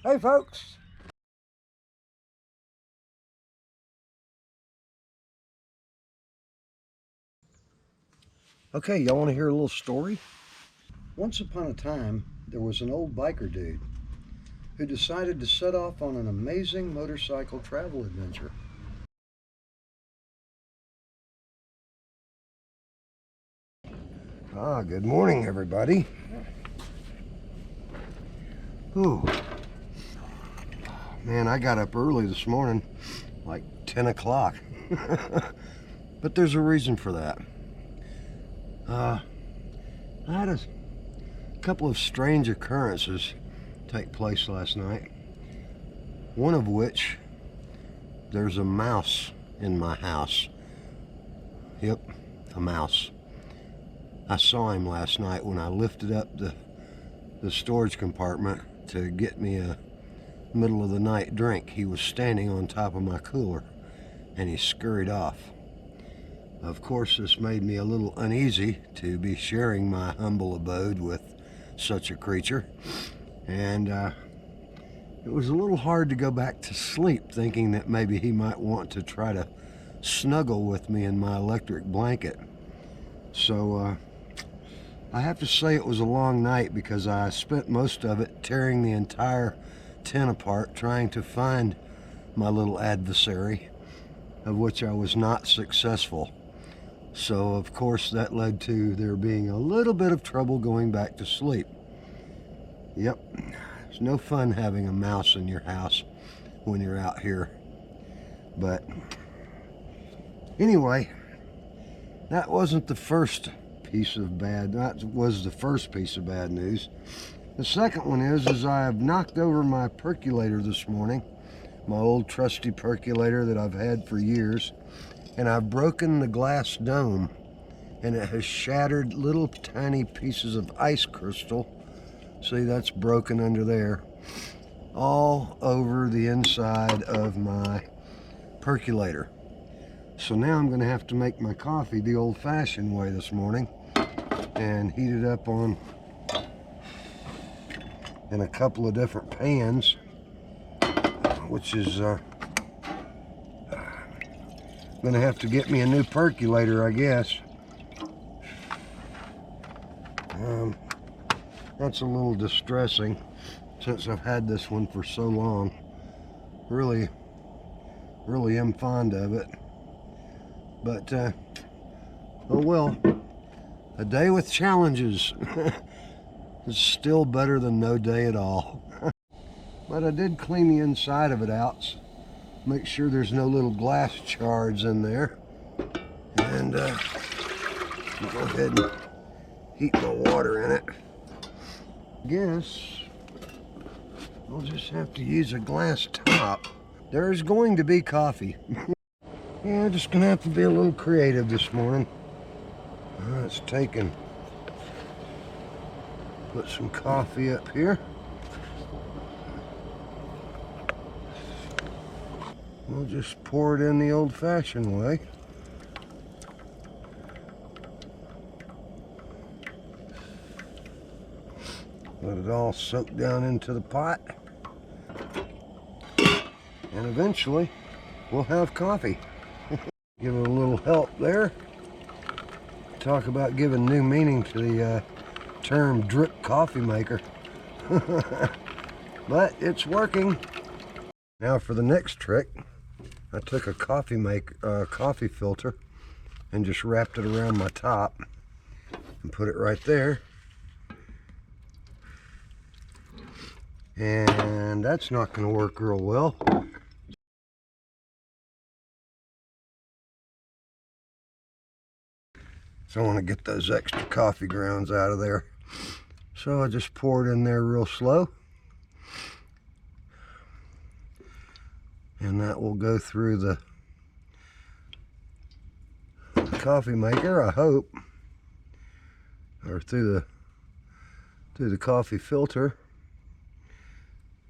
Hey folks. Okay, y'all want to hear a little story? Once upon a time, there was an old biker dude who decided to set off on an amazing motorcycle travel adventure. Good morning, everybody. Ooh. Man, I got up early this morning, like 10 o'clock. But there's a reason for that. I had a couple of strange occurrences take place last night. One of which, there's a mouse in my house. Yep, a mouse. I saw him last night when I lifted up the storage compartment to get me a middle of the night drink. He was standing on top of my cooler and he scurried off. Of course, this made me a little uneasy to be sharing my humble abode with such a creature, and it was a little hard to go back to sleep thinking that maybe he might want to try to snuggle with me in my electric blanket. So I have to say it was a long night because I spent most of it tearing the entire tent apart trying to find my little adversary, of which I was not successful. So of course that led to there being a little bit of trouble going back to sleep. Yep, it's no fun having a mouse in your house when you're out here. But anyway, that wasn't the first piece of bad, that was the first piece of bad news. The second one is I have knocked over my percolator this morning, my old trusty percolator that I've had for years, and I've broken the glass dome, and it has shattered little tiny pieces of ice crystal. See, that's broken under there, all over the inside of my percolator. So now I'm going to have to make my coffee the old-fashioned way this morning and heat it up in a couple of different pans, which is going to have to get me a new percolator, I guess. That's a little distressing since I've had this one for so long. Really am fond of it. But, oh well, a day with challenges is still better than no day at all. But I did clean the inside of it out, make sure there's no little glass shards in there. And go ahead and heat my water in it. I guess I'll just have to use a glass top. There's going to be coffee. Yeah, just gonna have to be a little creative this morning. Let's put some coffee up here. We'll just pour it in the old-fashioned way. Let it all soak down into the pot. And eventually, we'll have coffee. Give it a little help there. Talk about giving new meaning to the term drip coffee maker. But it's working. Now for the next trick, I took a coffee filter and just wrapped it around my top and put it right there. And that's not going to work real well. So I want to get those extra coffee grounds out of there. So I just pour it in there real slow. And that will go through the coffee maker, I hope. Or through the coffee filter.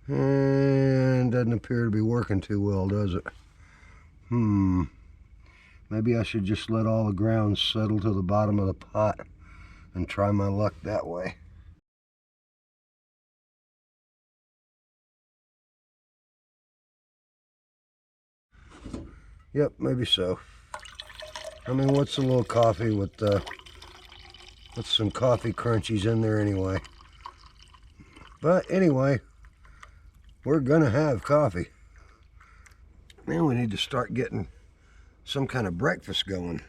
And doesn't appear to be working too well, does it? Maybe I should just let all the grounds settle to the bottom of the pot and try my luck that way. Yep, maybe so. I mean, what's a little coffee with some coffee crunchies in there anyway? But anyway, we're gonna have coffee. Now we need to start getting some kind of breakfast going.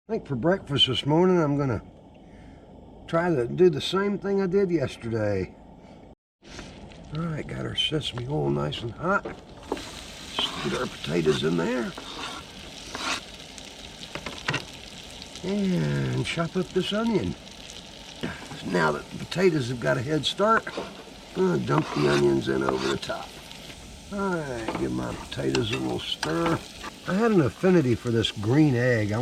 I think for breakfast this morning, I'm gonna try to do the same thing I did yesterday. All right, got our sesame oil nice and hot. Put our potatoes in there. And chop up this onion. Now that the potatoes have got a head start, I'm gonna dump the onions in over the top. All right, give my potatoes a little stir. I had an affinity for this green egg.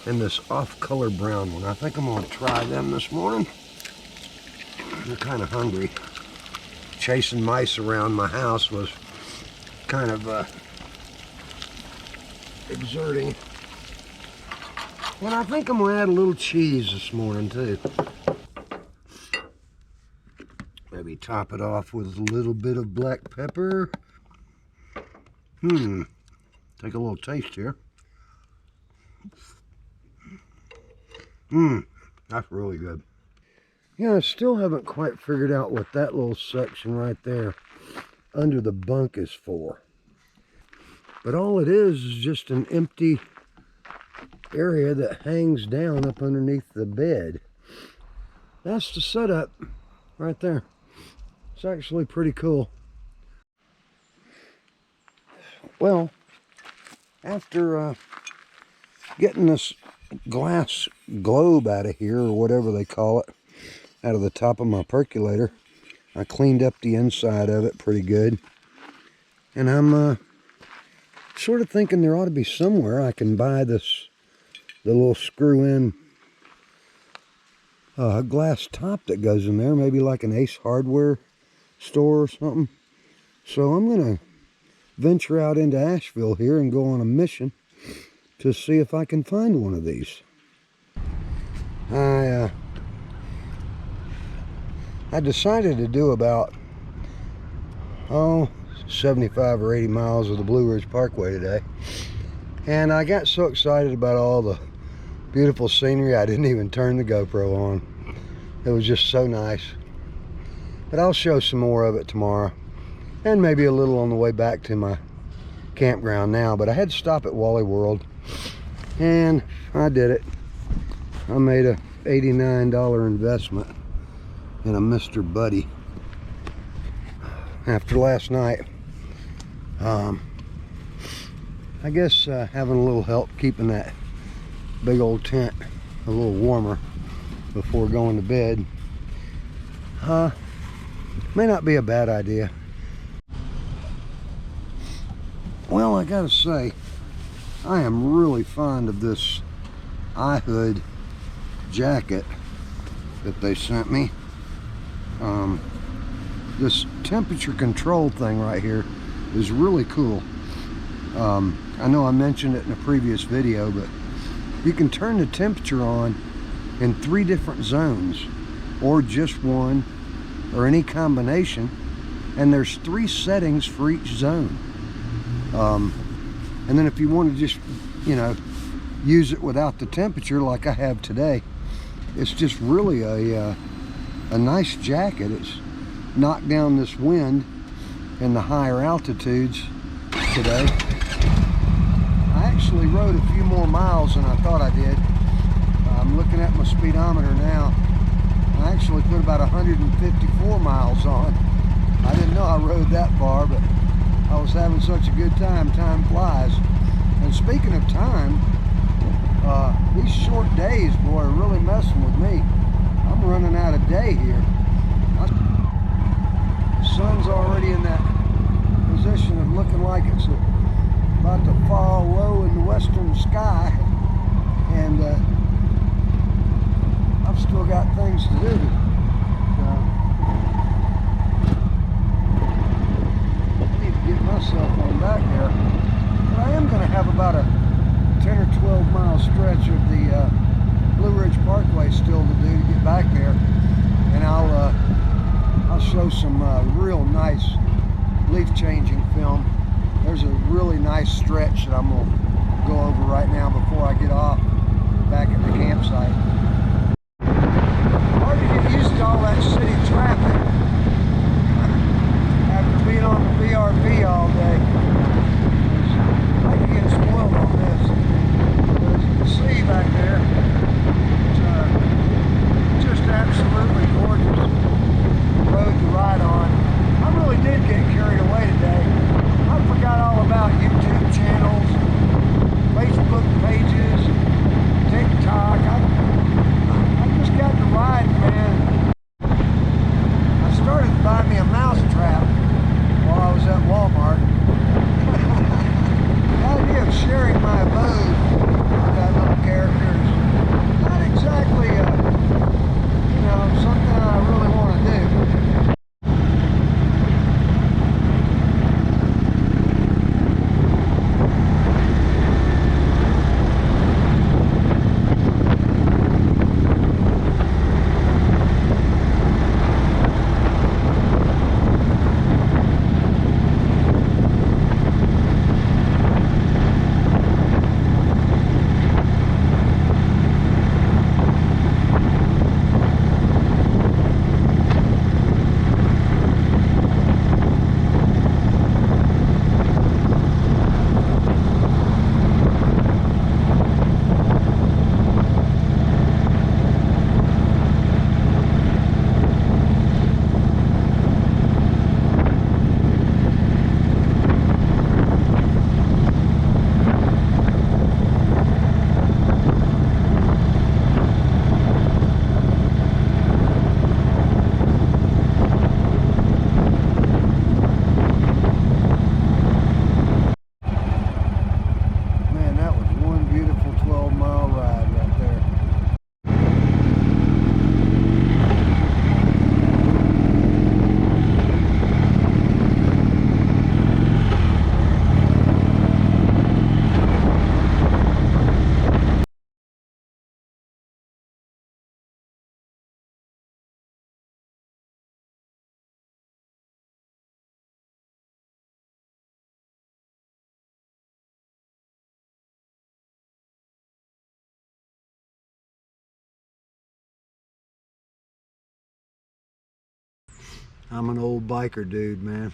And this off-color brown one. I think I'm gonna try them this morning. I'm kind of hungry. Chasing mice around my house was kind of exerting. And I think I'm gonna add a little cheese this morning too. Maybe top it off with a little bit of black pepper. Take a little taste here. That's really good. Yeah, I still haven't quite figured out what that little section right there under the bunk is for. But all it is just an empty area that hangs down up underneath the bed. That's the setup right there. It's actually pretty cool. Well, after getting this glass globe out of here, or whatever they call it, out of the top of my percolator, I cleaned up the inside of it pretty good. And I'm sort of thinking there ought to be somewhere I can buy the little screw-in glass top that goes in there, maybe like an Ace Hardware store or something. So I'm gonna venture out into Asheville here and go on a mission to see if I can find one of these. I decided to do about 75 or 80 miles of the Blue Ridge Parkway today, and I got so excited about all the beautiful scenery I didn't even turn the GoPro on. It was just so nice. But I'll show some more of it tomorrow, and maybe a little on the way back to my campground now. But I had to stop at Wally World, and I did it. I made a $89 investment in a Mr. Buddy after last night. I guess having a little help keeping that big old tent a little warmer before going to bed may not be a bad idea. Well, I gotta say, I am really fond of this eye hood jacket that they sent me. This temperature control thing right here is really cool. I know I mentioned it in a previous video, but you can turn the temperature on in 3 different zones, or just one, or any combination, and there's 3 settings for each zone. And then if you want to just, use it without the temperature like I have today, it's just really a nice jacket. It's knocked down this wind in the higher altitudes today. I actually rode a few more miles than I thought I did. I'm looking at my speedometer now. I actually put about 154 miles on. I didn't know I rode that far, but I was having such a good time. Time flies. And speaking of time, these short days, boy, are really messing with me. I'm running out of day here. The sun's already in that position of looking like it's about to fall low in the western sky, and I've still got things to do. I need to get myself on back there. But I am going to have about a 10 or 12 mile stretch of the Blue Ridge Parkway still to do to get back there, and I'll show nice leaf changing film. There's a really nice stretch that I'm going to go over right now before I get off back at the campsite. Hard to get used to all that city traffic after being on the BRV all day. I can get spoiled on this. But as you can see back there, it's just absolutely gorgeous road to ride on. I really did get carried away today. I forgot all about YouTube channels, Facebook pages, TikTok. I just got to ride, man. I started to buy me a mouse trap while I was at Walmart. The idea of sharing my abode with that little character is not exactly, something I really want to do. I'm an old biker dude, man.